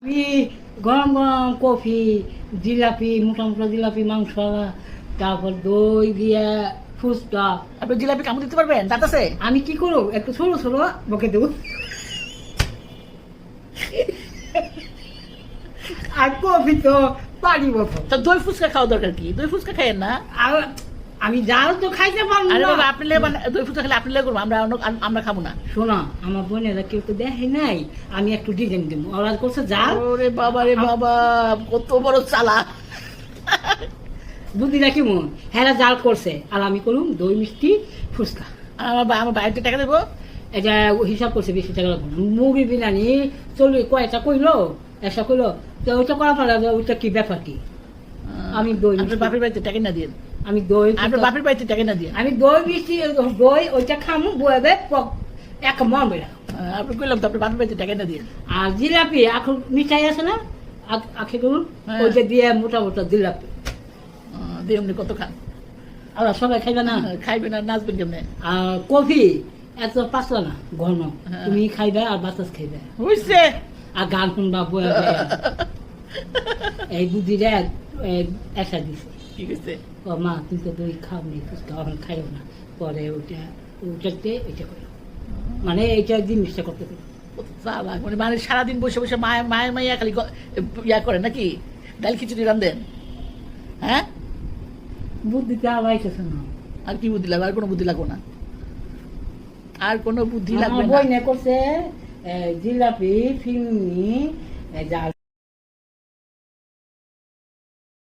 আমি গরম গরম কফি, জিলাপি, মোটা মোটা জিলাপি, মাংসওয়ালা, তারপর দই দিয়া ফুচকা। আপনি জিলাপি কামড় দিতে পারবেন? দাঁত আছে? আমি কি করবো, একটু ছোট ছোট বকে দেবো। আর কফি তো পারিব তো। তো দই ফুচকা খাওয়া দরকার কি? দই ফুচকা খাইয়েন না। আর আমি জাল তো খাইতে পারবো আরে না। বাবা, আপনি দই ফুচকা খেলে আপনি করবো, আমরা খাবো না। শোনা, আমার বোনেরা কেউ তো দেখে নাই, আমি একটু ডিজাইন দেবো। ওরা করছে জাল, ওরে বাবা রে বাবা, কত বড় চালা। বুদ্ধি রাখি মন, হ্যাঁ জাল করছে, আর আমি করুম দই মিষ্টি ফুচকা। আমার বাড়িতে টাকা দেবো। এটা হিসাব করছে 20 টাকা লাগবে। মুরগি বিরিয়ানি কয়টা কইলো, একটা কইলো, তো ওইটা করা পারা ওইটা কি ব্যাপার কি? আমি দই আপনার মিষ্টি- বাপের বাড়িতে টাকা না দিয়ে। আমি দই আপনার বাপের বাড়িতে টাকা না দিয়ে। আমি দই মিষ্টি দই ওইটা খামু বয়ে এক মন বেড়া। আপনি কইলাম তো আপনার বাপের বাড়িতে টাকা না দিয়ে। আর জিলাপি এখন মিঠাই আছে না, আখে করুন, হ্যাঁ। ওইটা দিয়ে মোটা মোটা জিলাপি। দিয়ে এমনি কত খান? ওরা সবাই খাইবে না। খাইবেন আর নাচবেন কেমনে? আর কফি এত পাতলা না, ঘন। হ্যাঁ। তুমি খাইবে আর বাতাস খাইবে বুঝছে? আর গান শুনবা বয়ে এই বুদ্ধিটা এসা দিছে। ঠিক আছে। ও মা, তুমি তো দই খাও নি, ফুচকা এখন খাইও না, পরে ওইটাতে এটা করো, মানে এইটা জিনিসটা করতে করো। কত চালাক, মানে সারাদিন বসে বসে মায়ের মাইয়া খালি ইয়া করে নাকি? ডাল খিচুড়ি রান্ধেন? হ্যাঁ, বুদ্ধিটা আবাইতেছে না। আর কি বুদ্ধি লাগবে? আর কোনো বুদ্ধি লাগবে না, আর কোনো বুদ্ধি লাগবে আমার না। বই নে করছে জিলাপি, ফিরনি, জাল।